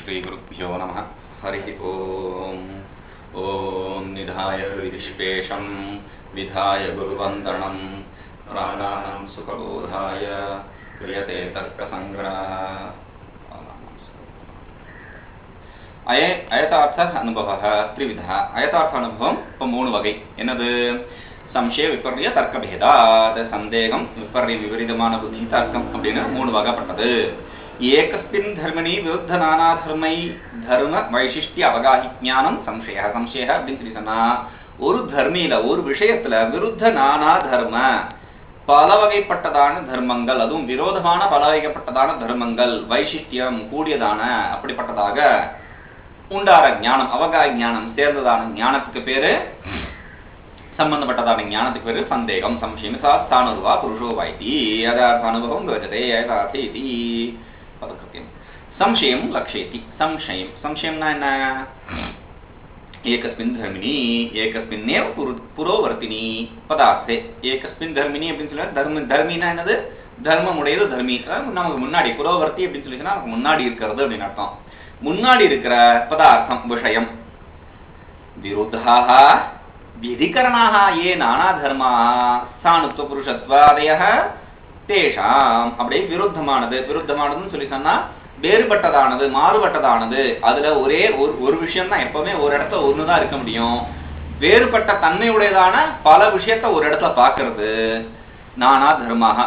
श्रीगुरुभ्यो नमः। हरिः ओम्। ॐ निधाय विश्वेशं विधाय गुरुवन्दनं प्राणानां सुखबोधाय क्रियते तर्कसङ्ग्रहः। अयथार्थ अनुभवः त्रिविधः। अयथार्थ अनुभवம் இப்போ மூணு வகை. என்னது? சம்சய விபர்ய தர்க்க பேதாத், சந்தேகம் விபர்யம் விபரீதமான புத்தி தர்க்கம் அப்படின்னு மூணு வகைப்பட்டது. ஏகஸ்மின் தர்மணி விருத்த நானா தர்மை தர்ம வைசிஷ்டிய அவகாஹி ஞானம் சம்சய. சம்சய அப்படின்னு சொல்லி சொன்னா ஒரு தர்மியில ஒரு விஷயத்துல விருத்த நானா தர்ம பல வகைப்பட்டதான தர்மங்கள், அதுவும் விரோதமான பல வகைப்பட்டதான தர்மங்கள், வைசிஷ்டியம் கூடியதான அப்படிப்பட்டதாக உண்டார ஞானம், அவகாஹ ஞானம் சேர்ந்ததான ஞானத்துக்கு பேரு, சம்பந்தப்பட்டதான ஞானத்துக்கு பேரு சந்தேகம். சம்சயம் சாஸ்தானுருவா புருஷோ வைத்தி யதார்த்த அனுபவம் கஜதே யதார்த்தேதி பதக்கிருத்தியம். சம்சயம் லக்ஷயதி. சம்சயம் சம்சயம்னா என்ன? ஏகஸ்மின் தர்மினி ஏகஸ்மின்னேவ புரோவர்த்தினி பதார்த்தே. ஏகஸ்மின் தர்மினி அப்படின்னு சொல்லி தர்மினா என்னது? தர்மம் உடையது தர்மி, நமக்கு முன்னாடி புரோவர்த்தி அப்படின்னு சொல்லி சொன்னா நமக்கு முன்னாடி இருக்கிறது அப்படின்னு அர்த்தம். முன்னாடி இருக்கிற பதார்த்தம் விஷயம். விருத்தாக விதிகரணாக ஏ நானா தர்மா சாணுத்துவ புருஷத்வாதயः தேஷாம். அப்படியே விருத்தமானது, விருத்தமானதுன்னு சொல்லி சொன்னா வேறுபட்டதானது, மாறுபட்டதானது. அதுல ஒரே ஒரு விஷயம் தான், எப்பவுமே ஒரு இடத்துல ஒண்ணுதான் இருக்க முடியும். வேறுபட்ட தன்மையுடையதான பல விஷயத்த ஒரு இடத்துல பாக்குறது நானா தர்மாக.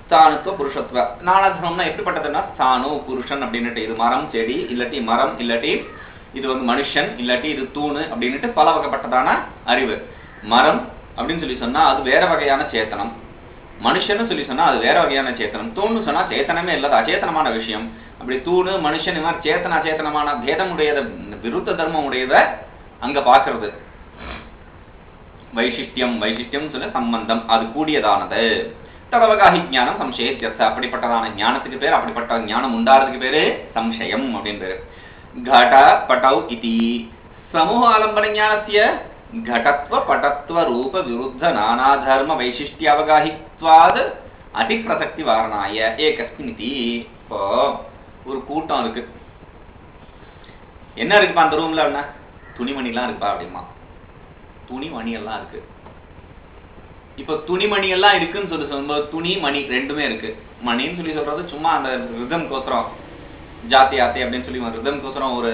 ஸ்தானுத்துவ புருஷத்வ. நானா தர்மம்னா எப்படிப்பட்டதுன்னா ஸ்தானு புருஷன் அப்படின்னுட்டு, இது மரம் செடி இல்லாட்டி மரம் இல்லாட்டி இது மனுஷன் இல்லாட்டி இது தூணு அப்படின்னுட்டு பல வகைப்பட்டதான அறிவு. மரம் அப்படின்னு சொல்லி சொன்னா அது வேற வகையான சேத்தனம். மனுஷன் சொல்லி சொன்னா அது வேற வகையான சேத்தனம். தூணு சொன்னா சேத்தனமே இல்லாத அச்சேத்தனமான விஷயம். அப்படி தூணு மனுஷன் இந்த மாதிரி சேத்தன அச்சேத்தனமான பேதம் உடையத, விருத்த தர்மம் உடையத அங்க பாக்குறது. வைசிஷ்டியம், வைசிஷ்டியம் சொல்ல சம்பந்தம், அது கூடியதானது. ததவகாஹி ஞானம் சம்சயத்யர்த்த. அப்படிப்பட்டதான ஞானத்துக்கு பேர், அப்படிப்பட்ட ஞானம் உண்டாறதுக்கு பேரு சம்சயம் அப்படின்னு பேரு. घट पटौ इति समूह आलंबन ज्ञानस्य घटत्व पटत्व रूप विरुद्ध नाना धर्म वैशिष्ट्य अवगाहित्वाद अतिप्रसक्ति वारणाय एकस्मिन् इति. இப்போ ஒரு கூட்டம் இருக்கு. என்ன இருக்குப்பா அந்த ரூம்ல? என்ன துணிமணி எல்லாம் இருக்குப்பா அப்படிமா. துணிமணி எல்லாம் இருக்கு. இப்ப துணிமணி எல்லாம் இருக்குன்னு சொல்லி சொல்லும்போது துணி மணி ரெண்டுமே இருக்கு. மணின்னு சொல்லி சொல்றது சும்மா அந்த ரிதம் கோசரம், ஜாத்தி ஆத்தி அப்படின்னு சொல்லி ரிதம் கோசரம் ஒரு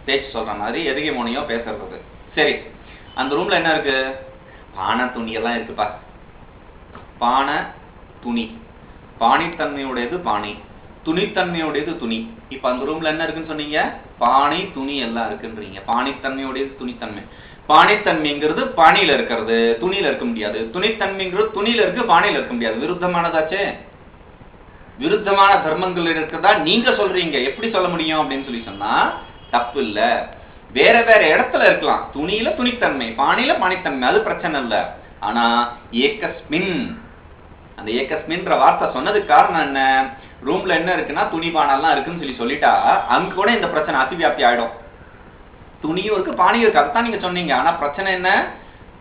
பேச்சு சொல்ற மாதிரி எதுகை மோனியோ பேசுறது. சரி, அந்த ரூம்ல என்ன இருக்கு? பானை துணி எல்லாம் இருக்குப்பா. பானை துணி, பாணித்தன்மையுடையது பானை, துணித்தன்மையுடையது துணி. இப்ப அந்த ரூம்ல என்ன இருக்குன்னு சொன்னீங்க? பானை துணி எல்லாம் இருக்குன்றீங்க. பாணித்தன்மையுடையது துணித்தன்மை. பாணித்தன்மைங்கிறது பானையில இருக்கிறது, துணியில இருக்க முடியாது. துணித்தன்மைங்கிறது துணியில இருக்கு, பானையில இருக்க முடியாது. விருத்தமானதாச்சே. விருத்தமான தர்மங்கள் இருக்கிறதா நீங்க சொல்றீங்க. எப்படி சொல்ல முடியும் அப்படின்னு சொல்லி சொன்னா தப்பு இல்ல. வேற வேற இடத்துல இருக்கலாம். துணியில துணித்தன்மை, பானையில பாணித்தன்மை, அது பிரச்சனை இல்ல. ஆனா ஏகஸ்மின், அந்த ஏகஸ்மின்ற வார்த்தை சொன்னதுக்கு காரணம் என்ன? ரூம்ல என்ன இருக்குன்னா துணி பானெல்லாம் இருக்குன்னு சொல்லி சொல்லிட்டா அங்க கூட இந்த பிரச்சனை அதிவியாப்தி ஆயிடும். துணியும் இருக்கு, பானையும் இருக்கு, அதான் நீங்க சொன்னீங்க. ஆனா பிரச்சனை என்ன?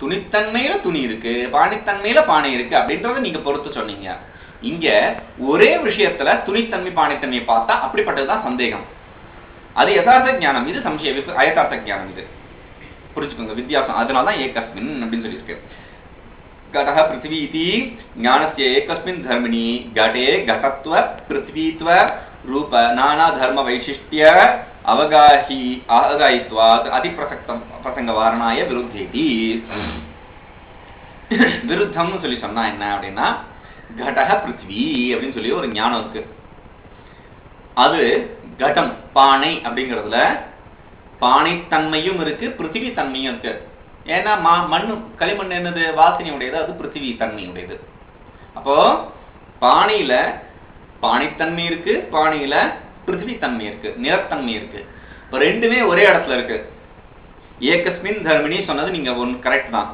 துணித்தன்மையில துணி இருக்கு, பாணித்தன்மையில பானை இருக்கு அப்படின்றத நீங்க பொறுத்து சொன்னீங்க. இங்க ஒரே விஷயத்துல துணித்தன்மை பாணித்தன்மையை பார்த்தா அப்படிப்பட்டதுதான் சந்தேகம். அது யதார்த்த ஞானம், இது சம்சய அயதார்த்த ஞானம். இது புரிச்சுக்கோங்க வித்தியாசம். அதனாலதான் ஏகஸ்மின் அப்படின்னு சொல்லியிருக்கு. கடஹ பிருத்திவி இதி ஞானஸ்ய ஏகஸ்மின் தர்மிணி கடே கடத்வ பிருத்திவித்வ ரூப நானா தர்ம வைசிஷ்டிய அவகாஹித்வாத் அதிப்பிரசக்தம் பிரசங்க வாரணாய விருத்தேதி. விருத்தம்னு சொல்லி சொன்னா என்ன அப்படின்னா கடக பிருத்திவி அப்படின்னு சொல்லி ஒரு ஞானம் இருக்கு. அது கடம் பானை அப்படிங்கிறதுல பானைத்தன்மையும் இருக்கு, பிருத்திவி தன்மையும் இருக்கு. ஏன்னா மண்ணு களிமண் என்னது? வாசனை உடையது, அது பிருத்திவி தன்மை உடையது. அப்போ பானையில பானைத்தன்மை இருக்கு, பானையில பிருத்திவி தன்மை இருக்கு, நிறத்தன்மை இருக்கு. இப்போ ரெண்டுமே ஒரே இடத்துல இருக்கு. ஏகஸ்மின் தர்மினி சொன்னது நீங்க ஒன்னு கரெக்ட் தான்.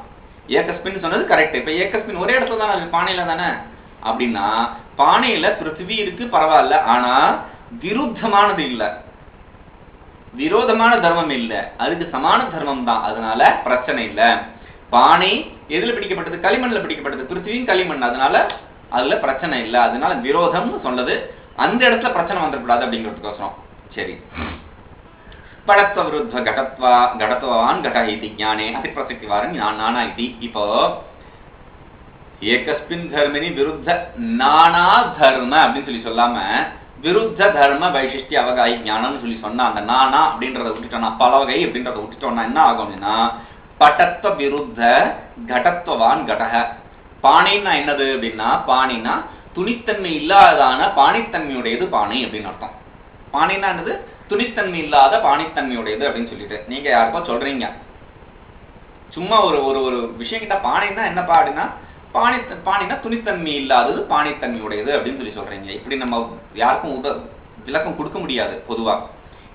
ஏகஸ்மின் சொன்னது கரெக்ட். இப்ப ஏகஸ்மின் ஒரே இடத்துல தானே இருக்கு, பானையில தானே. அப்படின்னா பானையில பிருத்திவி இருக்கு, பரவாயில்ல. ஆனா விருத்தமானது இல்ல, விரோதமான தர்மம் இல்ல, அதுக்கு சமான தர்மம் தான். அதனால பிரச்சனை இல்ல. பானை எதுல பிடிக்கப்பட்டது? களிமண்ல பிடிக்கப்பட்டது. பிருத்திவியும் களிமண், அதனால அதுல பிரச்சனை இல்ல. அதனால விரோதம்னு சொன்னது அந்த இடத்துல பிரச்சனை வந்துடக்கூடாது அப்படிங்கிறதுக்கோசரம். சரி, படத்வ விருத்த கடத்வான் கட இதி ஞானே அதிப்பிரசக்தி வாரம் நானா இதி. இப்போ ஏகஸ்மின் தர்மினி விருத்த நானா தர்ம அப்படின்னு சொல்லி சொல்லாம விருத்த தர்ம வைசிஷ்டிய அவகாயி ஞானம்னு சொல்லி சொன்னா அந்த நானா அப்படின்றத விட்டுட்டோம்னா, பலவகை அப்படின்றத விட்டுட்டோம்னா என்ன ஆகும் அப்படின்னா, படத்வ விருத்த கடத்வான் கடக. பானைன்னா என்னது அப்படின்னா, பானைனா துணித்தன்மை இல்லாதான பானைத்தன்மையுடையது பானை அப்படின்னு அர்த்தம். பானைனா என்னது? துணித்தன்மை இல்லாத பானைத்தன்மையுடையது அப்படின்னு சொல்லிட்டு நீங்க யாருக்கோ சொல்றீங்க, சும்மா ஒரு ஒரு விஷயம் கிட்ட பானைன்னா என்னப்பா அப்படின்னா, பானைனா துணித்தன்மை இல்லாதது பானைத்தன்மையுடையது அப்படின்னு சொல்லி சொல்றீங்க. இப்படி நம்ம யாருக்கும் விளக்கம் கொடுக்க முடியாது பொதுவா.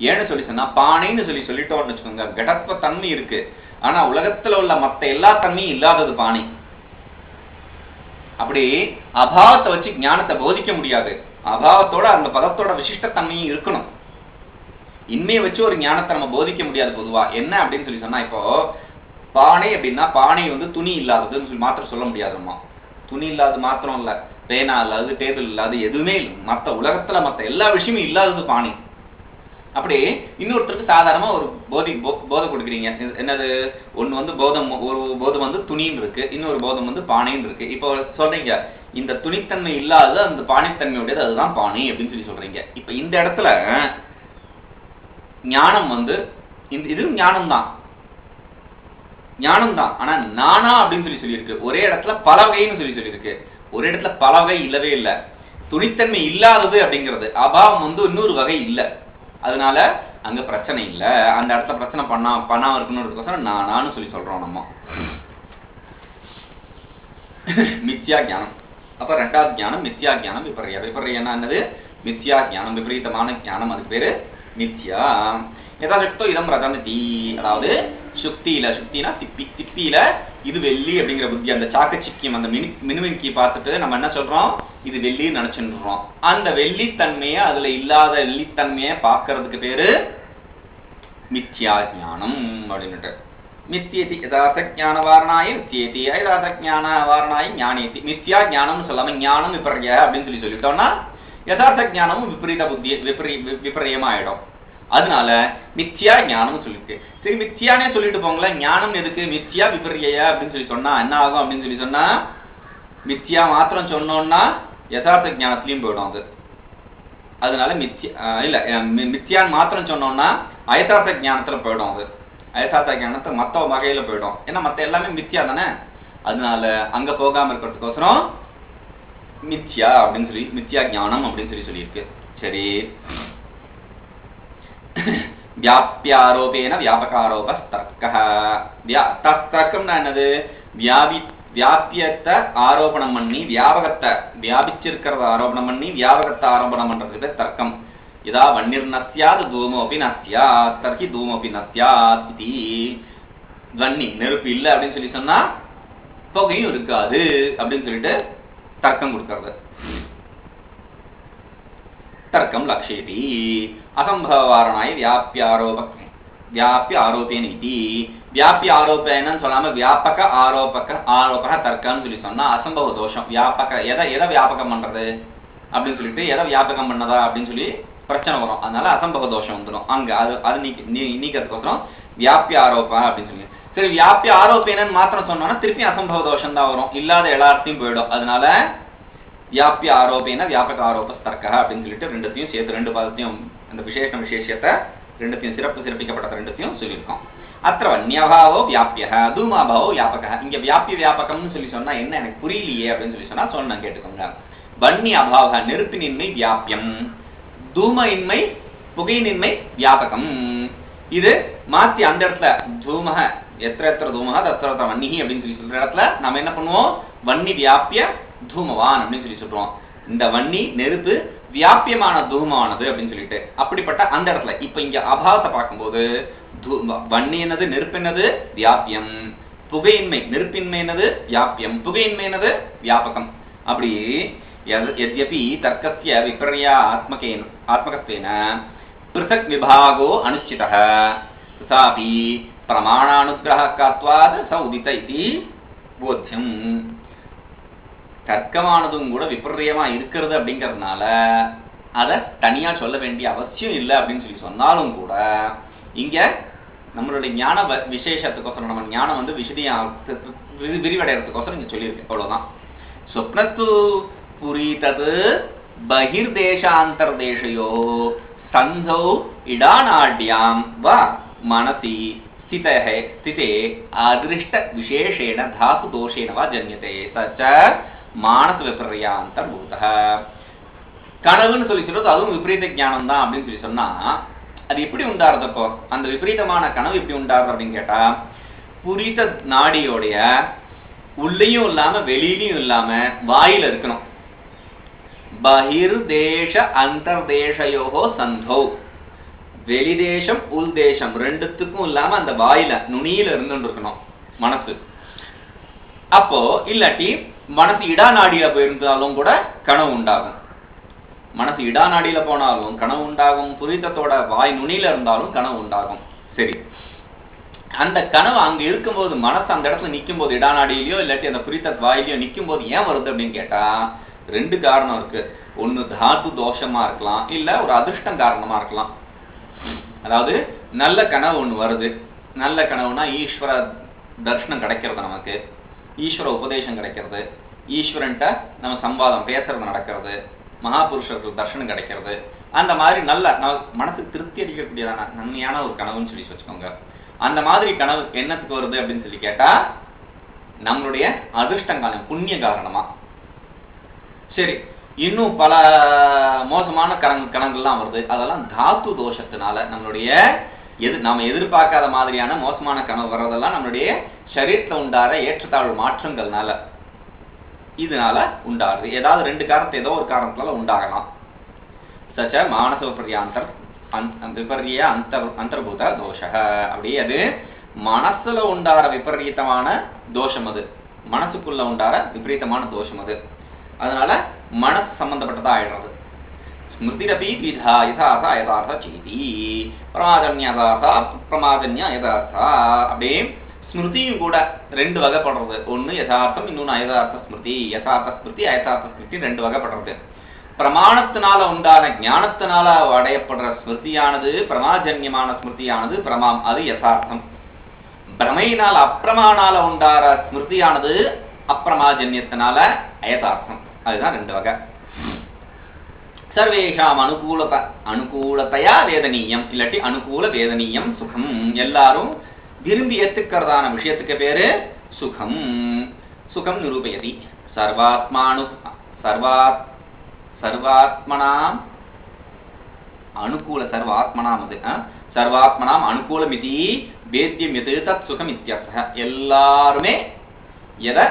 ஏன்னு சொல்லி சொன்னா, பானைன்னு சொல்லிட்டோம்னு வச்சுக்கோங்க, கடத்வ தன்மை இருக்கு, ஆனா உலகத்துல உள்ள மற்ற எல்லா தன்மையும் இல்லாதது பானை. அப்படி அபாவத்தை வச்சு ஞானத்தை போதிக்க முடியாது. அபாவத்தோட அந்த பதத்தோட விசிஷ்டத்தன்மையும் இருக்கணும். இன்மையை வச்சு ஒரு ஞானத்தை நம்ம போதிக்க முடியாது பொதுவா. என்ன அப்படின்னு சொல்லி சொன்னா, இப்போ பானை அப்படின்னா பானை துணி இல்லாததுன்னு சொல்லி மாத்திரம் சொல்ல முடியாது. நம்ம துணி இல்லாதது மாத்திரம் இல்ல, பேனா இல்லாது, டேபிள் இல்லாது, எதுவுமே இல்லை. மற்ற உலகத்துல மற்ற எல்லா விஷயமும் இல்லாதது பானை. அப்படி இன்னொருத்தருக்கு சாதாரணமா ஒரு போதை கொடுக்குறீங்க. என்னது? ஒண்ணு போதம், ஒரு போதம் துணின்னு இருக்கு, இன்னொரு போதம் பானைன்னு இருக்கு. இப்போ சொல்றீங்க இந்த துணித்தன்மை இல்லாதது அந்த பானைத்தன்மையுடையது, அதுதான் பானை அப்படின்னு சொல்லி சொல்றீங்க. இப்ப இந்த இடத்துல ஞானம் இது ஞானம் தான், ஆனா நானா அப்படின்னு சொல்லியிருக்கு. ஒரே இடத்துல பலவகைன்னு சொல்லியிருக்கு, ஒரே இடத்துல பலவகை இல்லவே இல்லை. துணித்தன்மை இல்லாதது அப்படிங்கிறது அபாவம் இன்னொரு வகை இல்லை, அதனால அங்க பிரச்சனை இல்லை. அந்த இடத்துல பிரச்சனை பண்ணாம இருக்கணும்ன்றதுக்கோசரம் நானான்னு சொல்லி சொல்றோம் நம்ம. மித்யா ஞானம். அப்ப ரெண்டாவது ஞானம் மித்யா ஞானம். விபர்யம்னா என்னது? மித்யா ஞானம், விபரீதமான ஞானம், அதுக்கு பேரு மித்யா. யதாசக்தோ இதம் ரதமதி, அதாவது சுக்தினா திப்பியில இது வெள்ளி அப்படிங்கிற புத்தி, அந்த சாக்கச்சிக்கியம், அந்த மினுமின்கி பார்த்துட்டு நம்ம என்ன சொல்றோம், இது வெள்ளின்னு நினைச்சுடுறோம். அந்த வெள்ளித்தன்மைய, அதுல இல்லாத வெள்ளித்தன்மைய பாக்குறதுக்கு பேரு மித்யா ஞானம் அப்படின்னுட்டு. மித்யேதி யதார்த்த ஞான வாரணாய மித்யேதி, யதார்த்த ஞான வாரணாய ஞானேதி. மித்யா ஞானம்னு சொல்லாம ஞானம் விபர்ய அப்படின்னு சொல்லிட்டோம்னா யதார்த்த ஞானமும் விபரீத புத்தி விபரீயமா ஆயிடும். அதனால மித்யா ஞானம் சொல்லிருக்கு. சரி, மித்யானே சொல்லிட்டு போங்களேன், ஞானம் எதுக்கு? மித்யா விபர்ய அப்படின்னு சொல்லி சொன்னா என்ன ஆகும் அப்படின்னு சொல்லி சொன்னா, மித்யா மாத்திரம் சொன்னோம்னா யதார்த்த ஞானத்திலையும் போயிடும் அது. அதனால மித்யான் மாத்திரம் சொன்னோம்னா அயதார்த்த ஞானத்துல போயிடும் அது. அயதார்த்த ஞானத்தை மற்ற வகையில போயிடும், ஏன்னா மற்ற எல்லாமே மித்யா தானே. அதனால அங்க போகாம இருக்கிறதுக்கோசரம் மித்யா அப்படின்னு சொல்லி மித்யா ஞானம் அப்படின்னு சொல்லியிருக்கு. சரி, வியாபியாரோபேன வியாபகாரோப தர்க்கம்னா என்னது? வியாபியத்தை ஆரோபணம் பண்ணி வியாபகத்தை, வியாபிச்சிருக்கிறத ஆரோபணம் பண்ணி வியாபகத்தை ஆரோபணம் பண்றதுக்கு தர்க்கம். இதா வன்னிர் நஸ்யாது தூமோபி நஸ்யாத் தர்க்கி தூமோபி நஸ்யாத் இதி. வன்னி நெருப்பு இல்லை அப்படின்னு சொல்லி சொன்னா புகையும் இருக்காது அப்படின்னு சொல்லிட்டு தர்க்கம் கொடுக்கறது. தர்க்கம் லக்ஷயதி. அசம்பவாரணாய வியாபிய ஆரோபேன இதி. வியாபிய ஆரோபேனன்னு சொல்லாம வியாபக ஆரோபக தர்க்கம்னு சொல்லி சொன்னா அசம்பவ தோஷம். எதை வியாபகம் பண்றது அப்படின்னு சொல்லிட்டு எதை வியாபகம் பண்ணதா அப்படின்னு சொல்லி பிரச்சனை வரும். அதனால அசம்பவ தோஷம் வந்துடும் அங்க. அது நீக்கிறதுக்கோசரம் வியாபிய ஆரோப அப்படின்னு சொல்லி. சரி, வியாபிய ஆரோபேனன்னு மாத்திரம் சொன்னோம்னா திருப்பி அசம்பவ தோஷம் தான் வரும், இல்லாத எல்லாத்தையும் போயிடும். அதனால வியாபிய ஆரோபேன வியாபக ஆரோப தர்க்க அப்படின்னு சொல்லிட்டு ரெண்டுத்தையும் சேர்த்து, ரெண்டு பதத்தையும், அந்த விசேஷத்தை ரெண்டுத்தையும் சிறப்பிக்கப்பட்ட ரெண்டுத்தையும் சொல்லியிருக்கோம். அத்த வன்னியபாவோ வியாபிய தூமாபாவோ வியாபக. இங்க வியாபிய வியாபகம்னு சொல்லி சொன்னா என்ன எனக்கு புரியலையே அப்படின்னு சொல்லி சொன்னா சொன்னேன், கேட்டுக்கோங்க. வன்னி அபாவ நெருப்பினின்மை வியாபியம், தூம இன்மை புகையின்மை வியாபகம். இது மாத்தி அந்த இடத்துல தூமக எத்திர தூமக தத்திர வன்னிகி அப்படின்னு சொல்லி சொல்ற இடத்துல நம்ம என்ன பண்ணுவோம், வன்னி வியாபிய தூமவான் அப்படின்னு சொல்லி சொல்றோம். இந்த வன்னி நெருப்பு வியாபியமான தூமமானது அப்படின்னு சொல்லிட்டு அப்படிப்பட்ட அந்த இடத்துல இப்ப இங்க அபாவத்தை பார்க்கும்போது வன்னி என்னது, நெருப்பு என்னது, வியாபியம். புகையின்மை நெருப்பின்மை என்னது, வியாபியம். புகையின்மை என்னது, வியாபகம். அப்படி यद्यपि तर्कस्य विपर्या आत्मकत्वेन पृथक् विभागो अनुचितः तथापि प्रमाणानुग्रहकात्वात् स उदित इति बोध्यम. தர்க்கமானதும் கூட விபர்யமா இருக்கிறது அப்படிங்கிறதுனால அதை தனியா சொல்ல வேண்டிய அவசியம் இல்லை அப்படின்னு சொல்லி சொன்னாலும் கூட இங்க நம்மளுடைய ஞான விசேஷத்துக்கோசரம் நம்ம ஞானம் வந்து விரிவடைறதுக்கோசரம் இங்க சொல்லியிருக்கு. அவ்வளவுதான். சொப்னத்து புரீதது பகிர்தேசாந்தர்தேசயோ சந்தௌ இடாநாட்யாம் வா மனசி ஸ்திதே அதிருஷ்ட விசேஷேன தாது தோஷேன வா ஜன்யதே சச்ச மானச விபர்யாந்தர்பூதः. கனவுன்னு சொல்லி சொல்றது அதுவும் விபரீத ஞானம் தான் அப்படின்னு சொல்லி சொன்னா அது எப்படி உண்டாருதப்போ அந்த விபரீதமான கனவு எப்படி உண்டாருது அப்படின்னு கேட்டா புரித நாடியோடைய உள்ளேயும் இல்லாம வெளியிலையும் இல்லாம வாயில இருக்கணும். பகிர்தேச அந்தர்தேசயோகோ சந்தோ, வெளிதேசம் உள்தேசம் ரெண்டுத்துக்கும் இல்லாம அந்த வாயில நுனியில இருந்து இருக்கணும் மனசு. அப்போ இல்லாட்டி மனசு இடா நாடியில போயிருந்தாலும் கூட கனவு உண்டாகும். மனசு இடா நாடியில போனாலும் கனவு உண்டாகும். புரிதத்தோட வாய் நுனியில இருந்தாலும் கனவு உண்டாகும். சரி, அந்த கனவு அங்க இருக்கும்போது மனசு அந்த இடத்துல நிற்கும் போது இடா நாடியிலயோ இல்லாட்டி அந்த புரித வாயிலையோ நிற்கும் போது ஏன் வருது அப்படின்னு கேட்டா ரெண்டு காரணம் இருக்கு. ஒன்னு தாத்து தோஷமா இருக்கலாம், இல்ல ஒரு அதிர்ஷ்டம் காரணமா இருக்கலாம். அதாவது நல்ல கனவு ஒண்ணு வருது. நல்ல கனவுனா ஈஸ்வர தர்ஷனம் கிடைக்கிறது, நமக்கு ஈஸ்வர உபதேசம் கிடைக்கிறது, ஈஸ்வரன்ட்ட நம்ம சம்வாதம் பேசுறது நடக்கிறது, மகாபுருஷர்கள் தர்ஷனம் கிடைக்கிறது. அந்த மாதிரி நல்ல மனசுக்கு திருப்தி அளிக்கக்கூடியதான நன்மையான ஒரு கனவுன்னு சொல்லி வச்சுக்கோங்க. அந்த மாதிரி கனவு என்னத்துக்கு வருது அப்படின்னு சொல்லி கேட்டா நம்மளுடைய அதிர்ஷ்டம் காரணம், புண்ணிய காரணமா. சரி, இன்னும் பல மோசமான கணங்கள்லாம் வருது. அதெல்லாம் தாத்து தோஷத்தினால நம்மளுடைய நாம எதிர்பார்க்காத மாதிரியான மோசமான கனவு வர்றதெல்லாம் நம்மளுடைய சரீரத்துல உண்டார ஏற்றத்தாழ்வு மாற்றங்கள்னால இதனால உண்டாருது. ஏதாவது ரெண்டு காரணத்தை ஏதோ ஒரு காரணத்தால உண்டாகலாம். சச்ச மானச விபர்ய அந்தர்பூத தோஷ. அப்படியே அது மனசுல உண்டார விபரீதமான தோஷம், அது மனசுக்குள்ள உண்டார விபரீதமான தோஷம் அது. அதனால மனசு சம்பந்தப்பட்டதா ஆயிடுறது. ஸ்மிருதிரபி விதா யதார்த்த யதார்த்த சேதி பிரமாதன்ய யதார்த்தா பிரமாதன்ய யதார்த்தா. அப்படியே ஸ்மிருதியும் கூட ரெண்டு வகைப்படுறது. ஒன்னு யதார்த்தம், இன்னொன்னு அயதார்த்த ஸ்மிருதி. யதார்த்த ஸ்மிருதி அயதார்த்த ஸ்மிருதி ரெண்டு வகைப்படுறது. பிரமாணத்தினால உண்டான ஞானத்தினால அடையப்படுற ஸ்மிருதியானது பிரமாஜன்யமான ஸ்மிருதியானது பிரமாம், அது யதார்த்தம். பிரமையினால் அப்பிரமானால உண்டார ஸ்மிருதியானது அப்பிரமாஜன்யத்தினால அயதார்த்தம். அதுதான் ரெண்டு வகை. சர்வேஷாம் அனுகூலத்தையா வேதனீயம், இல்லாட்டி அனுகூல வேதனீயம் சுகம். எல்லாரும் விரும்பி ஏத்துக்கிறதான விஷயத்துக்கு பேரு சுகம். சுகம் நிரூபயதி சர்வாத்மனாம் அனுகூல சர்வாத்மனாம் அது சர்வாத்மனாம் அனுகூலமிதி வேத்யம் எது தத் சுகம் இத்தியர்த்தः. எல்லாருமே எதை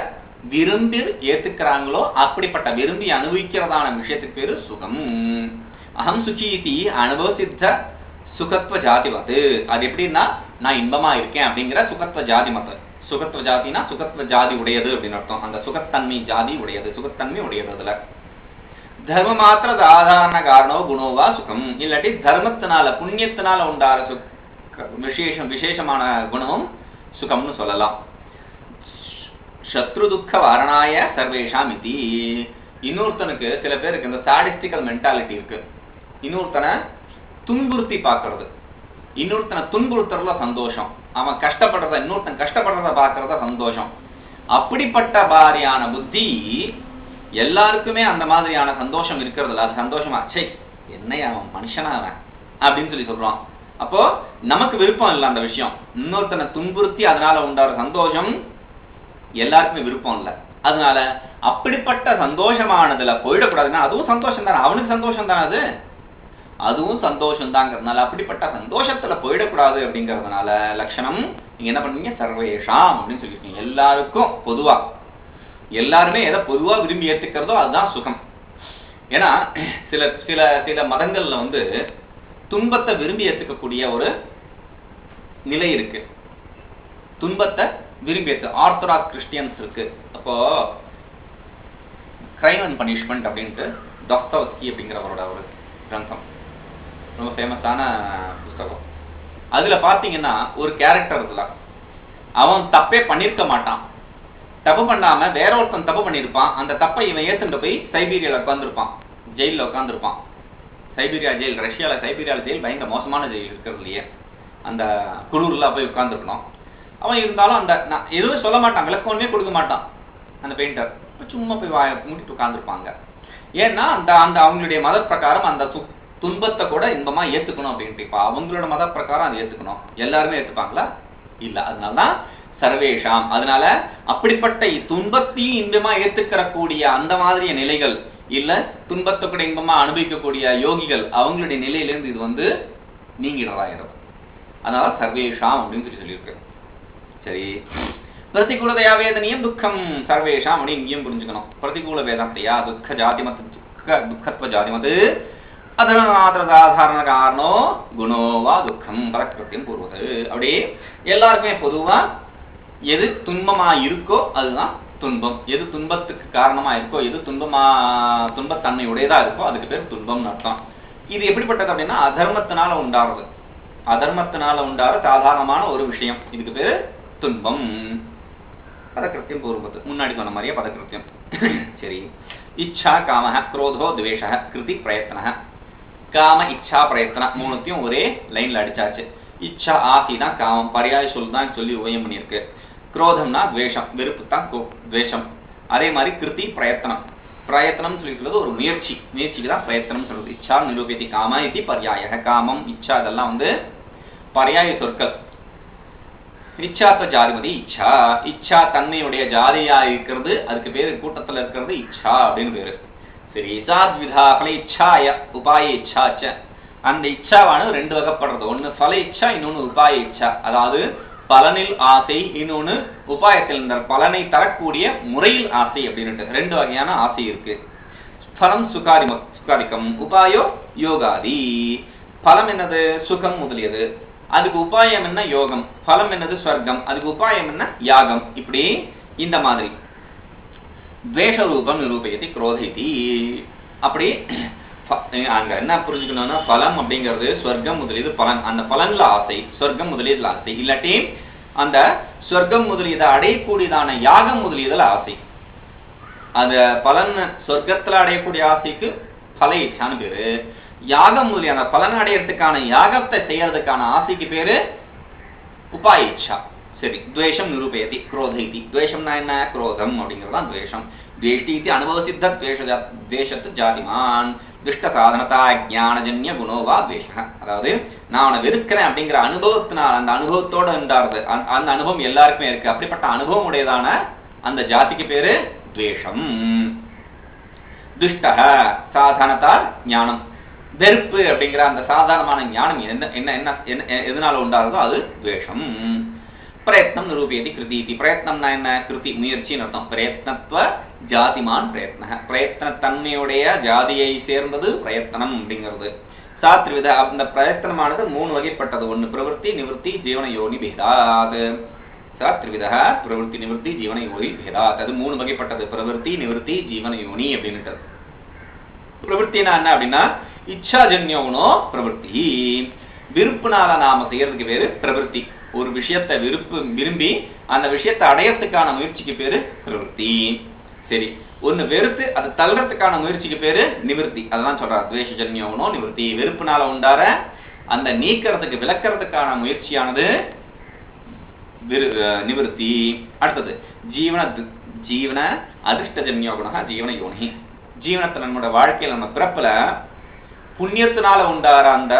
விரும்பி ஏத்துக்கிறாங்களோ அப்படிப்பட்ட விரும்பி அனுபவிக்கிறதான விஷயத்துக்கு பேரு சுகம். அகம் சுச்சீதி அனுபவ சித்த சுகத்துவ ஜாதி மத்து. அது எப்படின்னா நான் இன்பமா இருக்கேன் அப்படிங்கிற சுகத்துவ ஜாதி மத்து. சுகத்துவ ஜாதினா சுகத்துவ ஜாதி உடையது அப்படின்னு அர்த்தம். அந்த சுகத்தன்மை ஜாதி உடையது, சுகத்தன்மை உடையது. அதுல தர்ம மாத்திர சாதாரண காரணோ குணோவா சுகம், இல்லாட்டி தர்மத்தினால புண்ணியத்தினால உண்டார விசேஷமான குணமும் சுகம்னு சொல்லலாம். சத்ரு துக்க வாரணாய சர்வேஷாம் இதி. இன்னொருத்தனுக்கு சில பேருக்கு இந்த சாடிஸ்டிக்கல் மென்டாலிட்டி இருக்கு. இன்னொருத்தனை துன்புறுத்தி பார்க்கறது, இன்னொருத்தனை துன்புறுத்துறதுல சந்தோஷம். அவன் கஷ்டப்படுறத இன்னொருத்தன் கஷ்டப்படுறத பார்க்கறத சந்தோஷம். அப்படிப்பட்ட மாதிரியான புத்தி எல்லாருக்குமே அந்த மாதிரியான சந்தோஷம் இருக்கிறதுல அது சந்தோஷமா சே என்னைய அவன் மனுஷனா அவன் அப்படின்னு சொல்லி சொல்றான். அப்போ நமக்கு விருப்பம் இல்லை அந்த விஷயம். இன்னொருத்தனை துன்புறுத்தி அதனால உண்டாற சந்தோஷம் எல்லாருக்குமே விருப்பம் இல்லை. அதனால அப்படிப்பட்ட சந்தோஷமானதுல போயிடக்கூடாதுன்னா அதுவும் சந்தோஷம் தானே, அவனுக்கு சந்தோஷம் தானே, அதுவும் சந்தோஷம் தாங்கிறதுனால அப்படிப்பட்ட சந்தோஷத்துல போயிடக்கூடாது அப்படிங்கறதுனால லட்சணம் நீங்க என்ன பண்ணீங்க சர்வேஷாம் அப்படின்னு சொல்லிருக்கீங்க. எல்லாருக்கும் பொதுவா எல்லாருமே எதை பொதுவா விரும்பி ஏத்துக்கிறதோ அதுதான் சுகம். ஏன்னா சில சில சில மதங்கள்ல துன்பத்தை விரும்பி ஏத்துக்கக்கூடிய ஒரு நிலை இருக்கு. துன்பத்தை விரும்பி ஏற்று ஆர்த்தடாக்ஸ் கிறிஸ்டியன்ஸ் இருக்கு. அப்போ கிரைம் அண்ட் பனிஷ்மெண்ட் அப்படின்ட்டு டாஸ்டாவ்ஸ்கி அப்படிங்கிறவரோட ஒரு கிரந்தம், ரொம்ப ஃபேமஸான புத்தகம். அதுல பாத்தீங்கன்னா ஒரு கேரக்டர் இருக்குல்ல, அவன் தப்பே பண்ணிருக்க மாட்டான், தப்பு பண்ணாம வேற ஒருத்தன் தப்பு பண்ணிருப்பான். அந்த தப்பை இவன் ஏத்துட்டு போய் சைபீரியால உட்காந்துருப்பான், ஜெயில உட்காந்துருப்பான். சைபீரியா ஜெயில், ரஷ்யாவில் சைபீரியாவில் ஜெயில் பயங்கர மோசமான ஜெயில் இருக்கிறது இல்லையே, அந்த குளூர்லாம் போய் உட்காந்துருக்கணும். அவன் இருந்தாலும் அந்த எதுவும் சொல்ல மாட்டான், விளக்கமே கொடுக்க மாட்டான் அந்த பெயிண்டர், சும்மா போய் மூடிட்டு உட்காந்துருப்பாங்க. ஏன்னா அந்த அந்த அவங்களுடைய மத பிரகாரம் அந்த துன்பத்தை கூட இன்பமா ஏத்துக்கணும் அப்படின்ட்டு. இப்ப அவங்களோட மத பிரகாரம் அதை ஏத்துக்கணும், எல்லாருமே ஏத்துப்பாங்களா? இல்ல. அதனாலதான் சர்வேஷாம். அதனால அப்படிப்பட்ட துன்பத்தையும் இன்பமா ஏத்துக்கிற கூடிய அந்த மாதிரிய நிலைகள் இல்ல, துன்பத்தை கூட இன்பமா அனுபவிக்கக்கூடிய யோகிகள் அவங்களுடைய நிலையிலிருந்து இது நீங்கிடறாயிரும். அதனால சர்வேஷாம் அப்படின்னு சொல்லியிருக்கு. சரி, பிரதிகூலதையா வேதனையும் துக்கம் சர்வேஷாம் அப்படின்னு இங்கேயும் புரிஞ்சுக்கணும். பிரதிகூல வேதனையா துக்க ஜாதிமத் துக்கத்துவ ஜாதிமது அதனாதாரண காரணோ குணோவா துக்கம் பரக்கிருத்தியம் பூர்வது. அப்படியே எல்லாருக்குமே பொதுவா எது துன்பமா இருக்கோ அதுதான் துன்பம், எது துன்பத்துக்கு காரணமா இருக்கோ, எது துன்பத்தன்மை உடையதா இருக்கோ அதுக்கு பேர் துன்பம்னு அர்த்தம். இது எப்படிப்பட்டது அப்படின்னா அதர்மத்தினால உண்டாறது, அதர்மத்தினால உண்டாற சாதாரணமான ஒரு விஷயம், இதுக்கு பேரு துன்பம். பதக்கிருத்தியம் பூர்வது, முன்னாடி சொன்ன மாதிரியே பதக்கிருத்தியம். சரி, இச்சா காம குரோதோ துவேஷ கிருதி பிரயத்தன. காம இச்சா பிரயத்தன மூணுத்தையும் ஒரே லைன்ல அடிச்சாச்சு. இச்சா ஆசி தான் காமம், பரியாய சொல் தான் சொல்லி உபயம் பண்ணியிருக்கு. குரோதம்னா துவேஷம், வெறுப்பு தான் துவேஷம். அதே மாதிரி கிருதி பிரயத்தனம், பிரயத்தனம் சொல்லிக்கிறது ஒரு முயற்சி, முயற்சிக்கு தான் பிரயத்தனம் சொல்றது. இச்சா நிரூபியதி காம இது பரியாய, காமம் இச்சா இதெல்லாம் பரியாய சொற்கள். இச்சாத்த ஜாதிமதி இச்சா, இச்சா தன்மையுடைய ஜாதியா இருக்கிறது, அதுக்கு பேரு கூட்டத்துல இருக்கிறது இச்சா அப்படின்னு பேரு. சரி, சாத்விதா பல இச்சாய உபாய இச்சாச்ச. அந்த இச்சாவானது ரெண்டு வகைப்படுறது, ஒன்னு பல இச்சா, இன்னொன்னு உபாய இச்சா. அதாவது பலனில் ஆசை, இன்னொன்னு உபாயத்தில் இந்த பலனை தரக்கூடிய முறையில் ஆசை அப்படின்னு ரெண்டு வகையான ஆசை இருக்கு. பலம் சுகாரிகம், உபாயோ யோகாதி. பலம் என்னது? சுகம் முதலியது. அதுக்கு உபாயம் என்ன? யோகம். பலம் என்னது? ஸ்வர்க்கம். அதுக்கு உபாயம் என்ன? யாகம். இப்படி இந்த மாதிரி துவேஷ ரூபம் நிரூபயதி குரோதி. அப்படி அங்க என்ன புரிஞ்சுக்கணும்னா, பலம் அப்படிங்கிறது ஸ்வர்க்கம் முதலியது பலன், அந்த பலன்ல ஆசை, ஸ்வர்க்கம் முதலியதுல ஆசை, இல்லாட்டி அந்த ஸ்வர்க்கம் முதலியதை அடையக்கூடியதான யாகம் முதலியதுல ஆசை. அந்த பலன் சொர்க்கத்துல அடையக்கூடிய ஆசைக்கு பல இச்சான்னு பேரு. யாகம் முதலிய அந்த பலன் அடையறதுக்கான யாகத்தை செய்யறதுக்கான ஆசைக்கு பேரு உபாய இச்சா. சரி, துவேஷம் நிரூபயதி குரோதி. துவேஷம்னா என்ன? குரோதம் அப்படிங்கிறதான் துவேஷம். துவேஷ்டி அனுபவ சித்த துவேஷத்து ஜாதிமான் துஷ்ட சாதனதா ஞானஜன்ய குணோவா துவேஷ. அதாவது நான் அவனை வெறுக்கிறேன் அப்படிங்கிற அனுபவத்தினால், அந்த அனுபவத்தோட இருந்தாரு, அந்த அனுபவம் எல்லாருக்குமே இருக்கு, அப்படிப்பட்ட அனுபவம் உடையதான அந்த ஜாதிக்கு பேரு துவேஷம். துஷ்ட சாதனதா ஞானம், வெறுப்பு அப்படிங்கிற அந்த சாதாரணமான ஞானம் என்ன என்ன என்ன எதனால உண்டாகிறதோ அது துவேஷம். பிரயத்னம் நிரூபியதி கிருதி. பிரயத்னம்னா என்ன? கிருதி முயற்சின்னு அர்த்தம். பிரயத்னத்துவ ஜாதிமான் பிரயத்ன, பிரயத்ன தன்மையுடைய ஜாதியை சேர்ந்தது பிரயத்தனம் அப்படிங்கிறது. சாத்ரிவித, அந்த பிரயத்தனமானது மூணு வகைப்பட்டது. ஒன்னு பிரவருத்தி நிவர்த்தி ஜீவன யோனி பேதாத். சாத்ரிவித பிரவருத்தி நிவர்த்தி ஜீவன யோனி பேதாத், அது மூணு வகைப்பட்டது. பிரவருத்தி நிவர்த்தி ஜீவன யோனி அப்படின்னுட்டு. பிரவருத்தினா என்ன அப்படின்னா இச்சாஜன்யோனோ பிரவருத்தி, விருப்புனால நாம செய்யறதுக்கு பேரு பிரவருத்தி. ஒரு விஷயத்தை விரும்பி அந்த விஷயத்தை அடையறதுக்கான முயற்சிக்கு பேரு பிரவருத்தி. சரி, ஒன்னு வெறுத்து அதை தள்ளுறதுக்கான முயற்சிக்கு பேரு நிவர்த்தி. அதான் சொல்றார், துவேஷஜன்யோனோ நிவர்த்தி. வெறுப்புனால உண்டார அந்த நீக்கிறதுக்கு விளக்கிறதுக்கான முயற்சியானது நிவர்த்தி. அடுத்தது ஜீவன அதிர்ஷ்டஜன்யோ குண ஜீவன யோனி. ஜீவனத்தை நம்மளோட வாழ்க்கையில நம்ம பிறப்புல புண்ணியத்தினால உண்டார அந்த